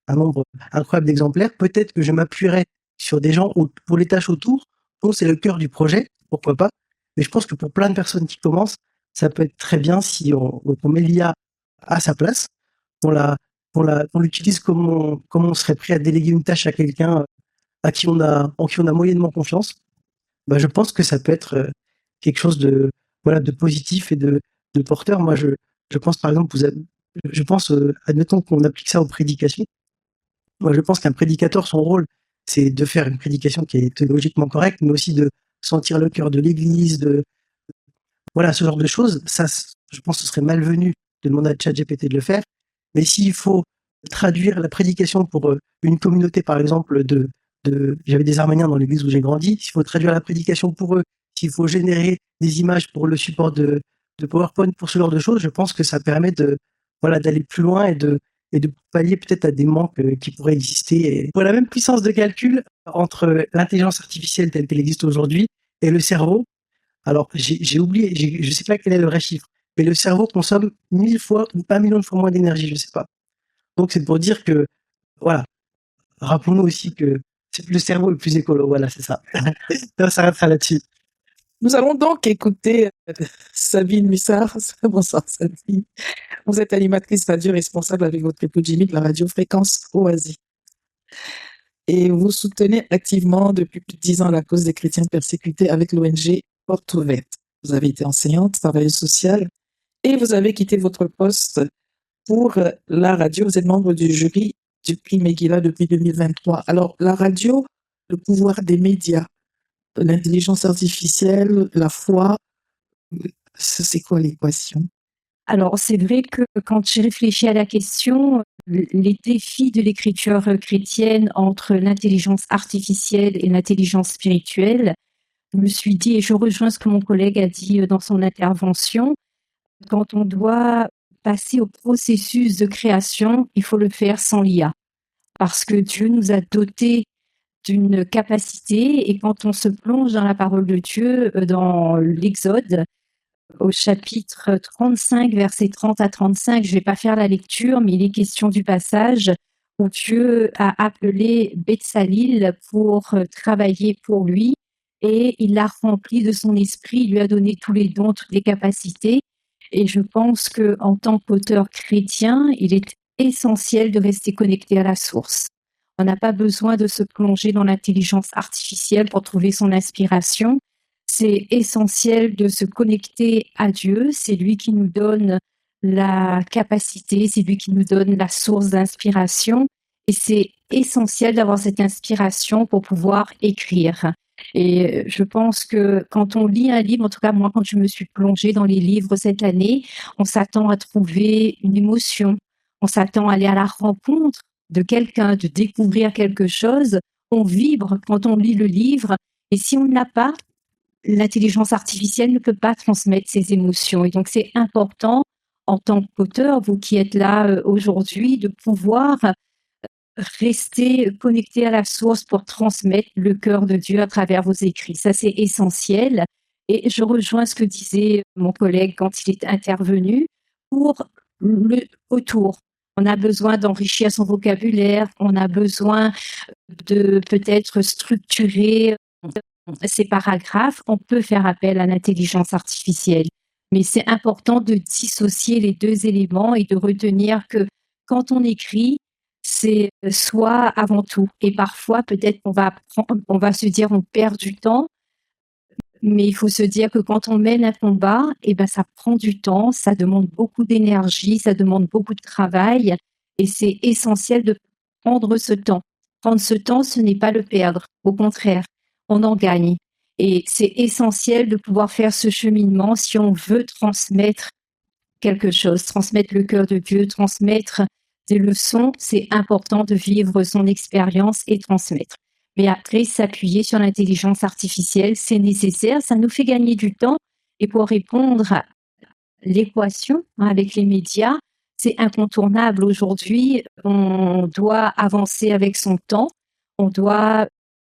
un nombre incroyable d'exemplaires, peut-être que je m'appuierai sur des gens pour les tâches autour, dont c'est le cœur du projet, pourquoi pas. Mais je pense que pour plein de personnes qui commencent, ça peut être très bien si on met l'IA à sa place, qu'on on l'utilise comme on serait prêt à déléguer une tâche à quelqu'un en qui on a moyennement confiance. Bah, je pense que ça peut être quelque chose voilà, de positif et de porteur. Moi, je pense par exemple, je pense, admettons qu'on applique ça aux prédications. Moi, je pense qu'un prédicateur, son rôle, c'est de faire une prédication qui est théologiquement correcte, mais aussi de sentir le cœur de l'Église, voilà, ce genre de choses. Ça, je pense que ce serait malvenu de demander à ChatGPT de le faire. Mais s'il faut traduire la prédication pour une communauté, par exemple, j'avais des Arméniens dans l'église où j'ai grandi, s'il faut traduire la prédication pour eux, s'il faut générer des images pour le support de PowerPoint, pour ce genre de choses, je pense que ça permet voilà, d'aller plus loin et de pallier peut-être à des manques qui pourraient exister. Et pour la même puissance de calcul entre l'intelligence artificielle telle qu'elle existe aujourd'hui et le cerveau, alors j'ai oublié, je sais pas quel est le vrai chiffre, mais le cerveau consomme 1000 fois ou 1 million de fois moins d'énergie, je sais pas. Donc c'est pour dire que, voilà, rappelons-nous aussi que le cerveau est le plus écolo, voilà, c'est ça. On s'arrêtera là-dessus.
Nous allons donc écouter Sabine Mussard. Bonsoir Sabine. Vous êtes animatrice radio responsable avec votre époux Jimmy de la radio Fréquence Oasis. Et vous soutenez activement depuis plus de 10 ans la cause des chrétiens persécutés avec l'ONG Porte Ouverte. Vous avez été enseignante, travailleuse sociale et vous avez quitté votre poste pour la radio. Vous êtes membre du jury du prix Megillah depuis 2023. Alors, la radio, le pouvoir des médias, l'intelligence artificielle, la foi, c'est quoi l'équation?
Alors, c'est vrai que quand j'ai réfléchi à la question, les défis de l'écriture chrétienne entre l'intelligence artificielle et l'intelligence spirituelle, je me suis dit, et je rejoins ce que mon collègue a dit dans son intervention, quand on doit passer au processus de création, il faut le faire sans l'IA. Parce que Dieu nous a dotés d'une capacité, et quand on se plonge dans la parole de Dieu, dans l'Exode, au chapitre 35, versets 30 à 35, je ne vais pas faire la lecture, mais il est question du passage où Dieu a appelé Betsalil pour travailler pour lui, et il l'a rempli de son esprit, il lui a donné tous les dons, toutes les capacités. Et je pense qu'en tant qu'auteur chrétien, il est essentiel de rester connecté à la source. On n'a pas besoin de se plonger dans l'intelligence artificielle pour trouver son inspiration. C'est essentiel de se connecter à Dieu. C'est lui qui nous donne la capacité, c'est lui qui nous donne la source d'inspiration. Et c'est essentiel d'avoir cette inspiration pour pouvoir écrire. Et je pense que quand on lit un livre, en tout cas moi, quand je me suis plongée dans les livres cette année, on s'attend à trouver une émotion, on s'attend à aller à la rencontre de quelqu'un, de découvrir quelque chose. On vibre quand on lit le livre, et si on ne l'a pas, l'intelligence artificielle ne peut pas transmettre ces émotions. Et donc c'est important, en tant qu'auteur, vous qui êtes là aujourd'hui, de pouvoir rester connecté à la source pour transmettre le cœur de Dieu à travers vos écrits. Ça, c'est essentiel. Et je rejoins ce que disait mon collègue quand il est intervenu pour le autour. On a besoin d'enrichir son vocabulaire, on a besoin de peut-être structurer ces paragraphes. On peut faire appel à l'intelligence artificielle, mais c'est important de dissocier les deux éléments et de retenir que quand on écrit, c'est soi avant tout. Et parfois, peut-être on va se dire on perd du temps, mais il faut se dire que quand on mène un combat, ça prend du temps, ça demande beaucoup d'énergie, ça demande beaucoup de travail, et c'est essentiel de prendre ce temps. Prendre ce temps, ce n'est pas le perdre, au contraire, on en gagne. Et c'est essentiel de pouvoir faire ce cheminement si on veut transmettre quelque chose, transmettre le cœur de Dieu, transmettre des leçons. C'est important de vivre son expérience et transmettre. Mais après, s'appuyer sur l'intelligence artificielle, c'est nécessaire, ça nous fait gagner du temps. Et pour répondre à l'équation avec les médias, c'est incontournable aujourd'hui. On doit avancer avec son temps, on doit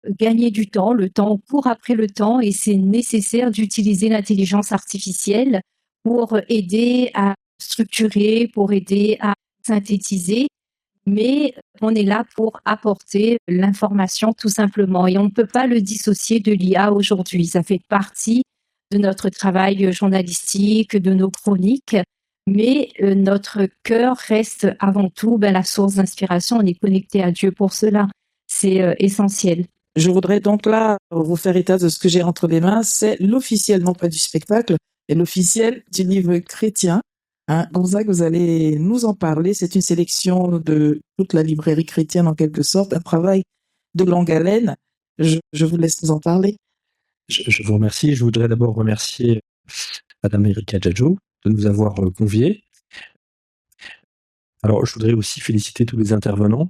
gagner du temps, le temps court après le temps, et c'est nécessaire d'utiliser l'intelligence artificielle pour aider à structurer, pour aider à synthétiser, mais on est là pour apporter l'information tout simplement, et on ne peut pas le dissocier de l'IA aujourd'hui. Ça fait partie de notre travail journalistique, de nos chroniques, mais notre cœur reste avant tout la source d'inspiration. On est connecté à Dieu pour cela. C'est essentiel.
Je voudrais donc là vous faire état de ce que j'ai entre les mains. C'est l'officiel, non pas du spectacle, mais l'officiel du livre chrétien. Gonzague, vous allez nous en parler. C'est une sélection de toute la librairie chrétienne en quelque sorte, un travail de longue haleine. Je vous laisse nous en parler.
Je vous remercie. Je voudrais d'abord remercier Madame Erika Djadjo de nous avoir conviés. Alors, je voudrais aussi féliciter tous les intervenants.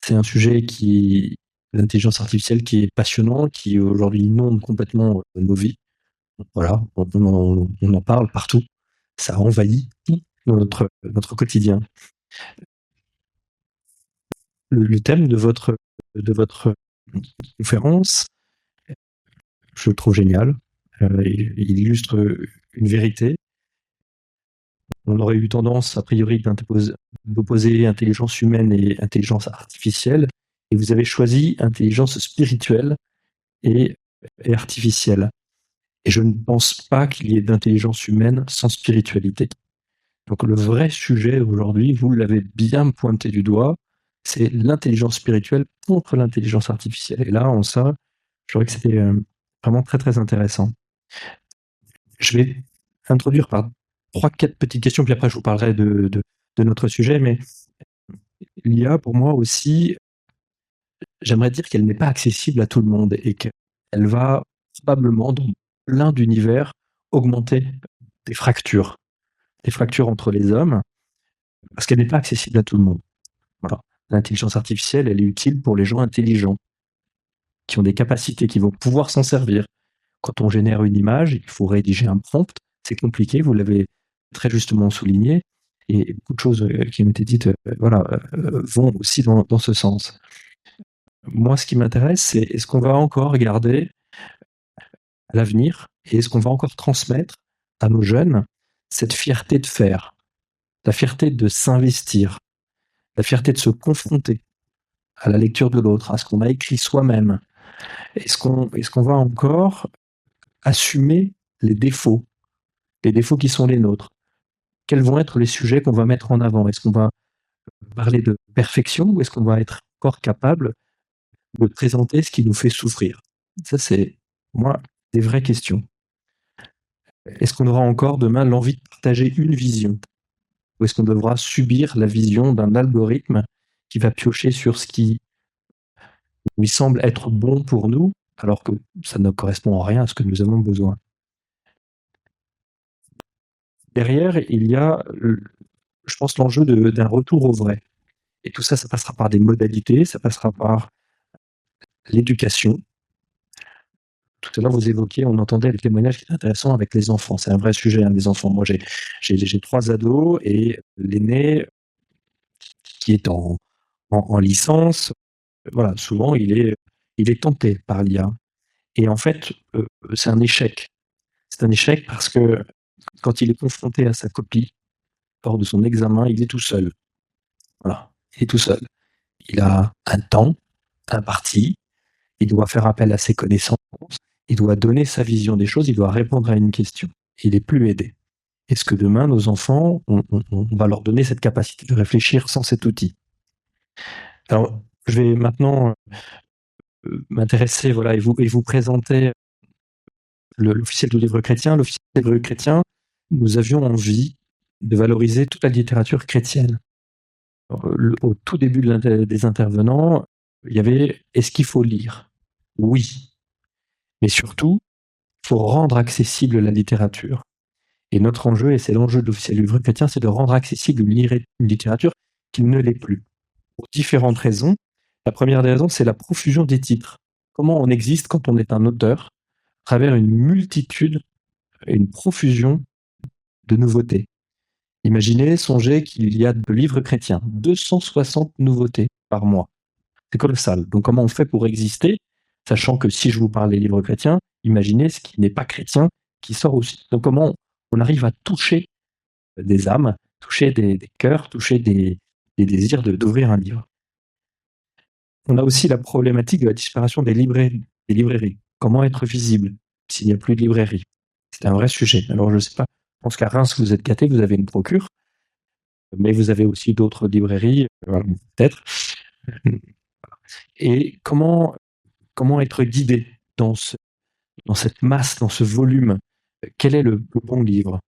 C'est un sujet l'intelligence artificielle qui est passionnant, qui aujourd'hui inonde complètement nos vies. Voilà, on en parle partout. Ça envahit notre quotidien. Le thème de votre conférence, je le trouve génial. Il illustre une vérité. On aurait eu tendance, a priori, d'opposer intelligence humaine et intelligence artificielle, et vous avez choisi intelligence spirituelle et artificielle. Et je ne pense pas qu'il y ait d'intelligence humaine sans spiritualité. Donc le vrai sujet aujourd'hui, vous l'avez bien pointé du doigt, c'est l'intelligence spirituelle contre l'intelligence artificielle. Et là, je trouvais que c'était vraiment très très intéressant. Je vais introduire par 3-4 petites questions, puis après je vous parlerai de notre sujet, mais l'IA, pour moi aussi, j'aimerais dire qu'elle n'est pas accessible à tout le monde et qu'elle va probablement, dans plein d'univers, augmenter des fractures entre les hommes, parce qu'elle n'est pas accessible à tout le monde. Voilà. L'intelligence artificielle, elle est utile pour les gens intelligents, qui ont des capacités, qui vont pouvoir s'en servir. Quand on génère une image, il faut rédiger un prompt, c'est compliqué, vous l'avez très justement souligné, et beaucoup de choses qui ont été dites vont aussi dans ce sens. Moi, ce qui m'intéresse, c'est est-ce qu'on va encore garder à l'avenir, et est-ce qu'on va encore transmettre à nos jeunes cette fierté de faire, la fierté de s'investir, la fierté de se confronter à la lecture de l'autre, à ce qu'on a écrit soi-même. Est-ce qu'on va encore assumer les défauts qui sont les nôtres? Quels vont être les sujets qu'on va mettre en avant? Est-ce qu'on va parler de perfection ou est-ce qu'on va être encore capable de présenter ce qui nous fait souffrir? Ça, c'est, pour moi, des vraies questions. Est-ce qu'on aura encore demain l'envie de partager une vision? Ou est-ce qu'on devra subir la vision d'un algorithme qui va piocher sur ce qui lui semble être bon pour nous, alors que ça ne correspond en rien à ce que nous avons besoin? Derrière, il y a, je pense, l'enjeu d'un retour au vrai. Et tout ça, ça passera par des modalités, ça passera par l'éducation. Tout à l'heure, vous évoquiez, on entendait le témoignage qui est intéressant avec les enfants. C'est un vrai sujet, les enfants. Moi, j'ai 3 ados et l'aîné, qui est en licence, voilà, souvent, il est tenté par l'IA. Et en fait, c'est un échec. C'est un échec parce que quand il est confronté à sa copie, lors de son examen, il est tout seul. Voilà, il est tout seul. Il a un temps imparti, il doit faire appel à ses connaissances, il doit donner sa vision des choses, il doit répondre à une question. Il n'est plus aidé. Est-ce que demain, nos enfants, on va leur donner cette capacité de réfléchir sans cet outil? Alors, je vais maintenant m'intéresser, voilà, et vous présenter l'officiel du livre chrétien. L'officiel du livre chrétien, nous avions envie de valoriser toute la littérature chrétienne. Alors, au tout début des intervenants, il y avait « Est-ce qu'il faut lire ?» Oui. Mais surtout, il faut rendre accessible la littérature. Et notre enjeu, et c'est l'enjeu de l'officiel du livre chrétien, c'est de rendre accessible une littérature qui ne l'est plus. Pour différentes raisons. La première des raisons, c'est la profusion des titres. Comment on existe quand on est un auteur à travers une multitude, une profusion de nouveautés. Imaginez, songez qu'il y a de livres chrétiens, 260 nouveautés par mois. C'est colossal. Donc comment on fait pour exister, sachant que si je vous parle des livres chrétiens, imaginez ce qui n'est pas chrétien qui sort aussi. Donc comment on arrive à toucher des âmes, toucher des cœurs, toucher des désirs d'ouvrir un livre. On a aussi la problématique de la disparition des librairies. Comment être visible s'il n'y a plus de librairie? C'est un vrai sujet. Alors je ne sais pas, je pense qu'à Reims, vous êtes gâtés, vous avez une procure, mais vous avez aussi d'autres librairies, peut-être. Et comment être guidé dans cette masse, dans ce volume? Quel est le bon livre?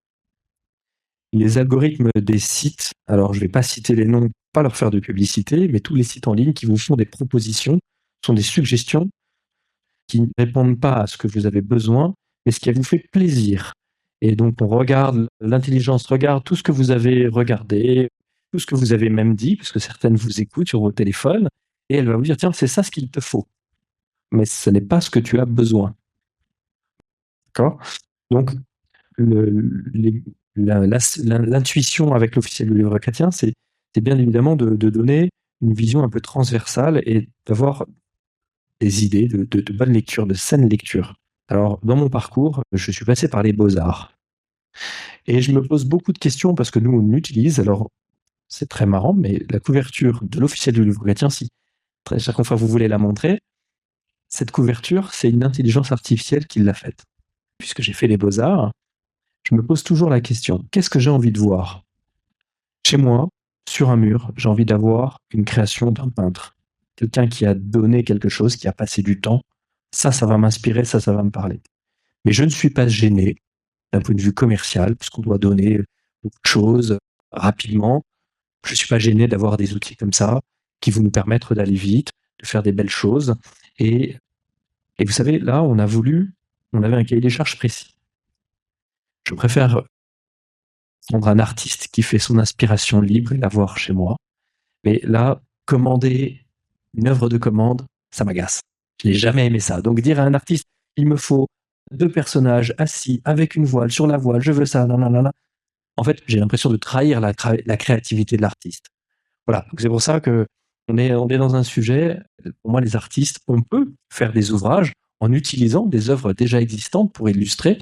Les algorithmes des sites, alors je ne vais pas citer les noms, pas leur faire de publicité, mais tous les sites en ligne qui vous font des propositions, sont des suggestions qui ne répondent pas à ce que vous avez besoin, mais ce qui vous fait plaisir. Et donc on regarde, l'intelligence regarde tout ce que vous avez regardé, tout ce que vous avez même dit, puisque certaines vous écoutent sur vos téléphones, et elle va vous dire, tiens, c'est ça ce qu'il te faut. Mais ce n'est pas ce que tu as besoin. D'accord? Donc, l'intuition avec l'officiel du livre chrétien, c'est bien évidemment de donner une vision un peu transversale et d'avoir des idées de bonne lecture, de saine lecture. Alors, dans mon parcours, je suis passé par les beaux-arts. Et je me pose beaucoup de questions parce que nous, on utilise, alors c'est très marrant, mais la couverture de l'officiel du livre chrétien, si chaque fois vous voulez la montrer, cette couverture, c'est une intelligence artificielle qui l'a faite. Puisque j'ai fait les beaux-arts, je me pose toujours la question, qu'est-ce que j'ai envie de voir? Chez moi, sur un mur, j'ai envie d'avoir une création d'un peintre. Quelqu'un qui a donné quelque chose, qui a passé du temps. Ça va m'inspirer, ça va me parler. Mais je ne suis pas gêné d'un point de vue commercial, puisqu'on doit donner beaucoup de choses rapidement. Je ne suis pas gêné d'avoir des outils comme ça, qui vont nous permettre d'aller vite, de faire des belles choses. Et vous savez, là, on avait un cahier des charges précis. Je préfère prendre un artiste qui fait son inspiration libre et l'avoir chez moi. Mais là, commander une œuvre de commande, ça m'agace. Je n'ai jamais aimé ça. Donc dire à un artiste, il me faut 2 personnages assis avec une voile, sur la voile, je veux ça, nanana. En fait, j'ai l'impression de trahir la créativité de l'artiste. Voilà. Donc c'est pour ça que on est dans un sujet, pour moi, les artistes, on peut faire des ouvrages en utilisant des œuvres déjà existantes pour illustrer,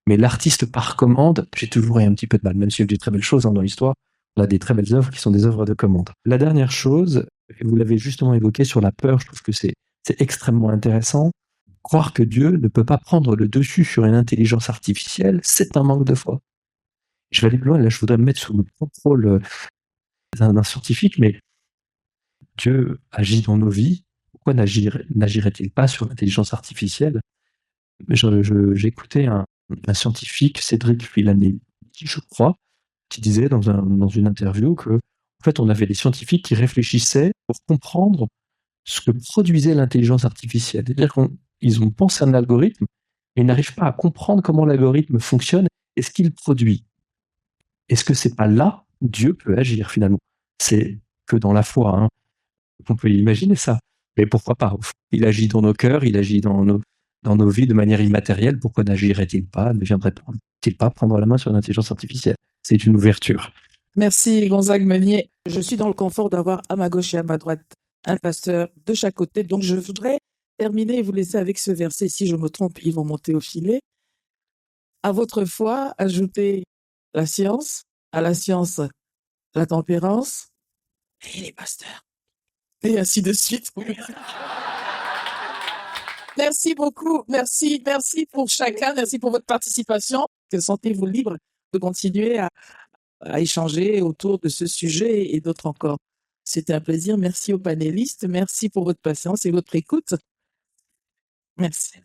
mais l'artiste par commande, j'ai toujours eu un petit peu de mal, même s'il y a eu des très belles choses dans l'histoire, on a des très belles œuvres qui sont des œuvres de commande. La dernière chose, et vous l'avez justement évoqué sur la peur, je trouve que c'est extrêmement intéressant. Croire que Dieu ne peut pas prendre le dessus sur une intelligence artificielle, c'est un manque de foi. Je vais aller plus loin, là je voudrais me mettre sous le contrôle d'un scientifique, mais Dieu agit dans nos vies, pourquoi n'agirait-il pas sur l'intelligence artificielle? J'écoutais un scientifique, Cédric Villani, je crois, qui disait dans une interview que, en fait, on avait des scientifiques qui réfléchissaient pour comprendre ce que produisait l'intelligence artificielle. C'est-à-dire qu'ils ont pensé un algorithme, mais ils n'arrivent pas à comprendre comment l'algorithme fonctionne et ce qu'il produit. Est-ce que c'est pas là où Dieu peut agir finalement? C'est que dans la foi, hein, on peut imaginer ça. Mais pourquoi pas? Il agit dans nos cœurs, il agit dans nos vies de manière immatérielle. Pourquoi n'agirait-il pas, ne viendrait-il pas prendre la main sur l'intelligence artificielle? C'est une ouverture.
Merci Gonzague Meunier. Je suis dans le confort d'avoir à ma gauche et à ma droite un pasteur de chaque côté. Donc je voudrais terminer et vous laisser avec ce verset. Si je me trompe, ils vont monter au filet. À votre foi, ajoutez la science, à la science, la tempérance et les pasteurs. Et ainsi de suite. Merci beaucoup. Merci pour chacun. Merci pour votre participation. Sentez-vous libre de continuer à échanger autour de ce sujet et d'autres encore. C'était un plaisir. Merci aux panélistes. Merci pour votre patience et votre écoute. Merci.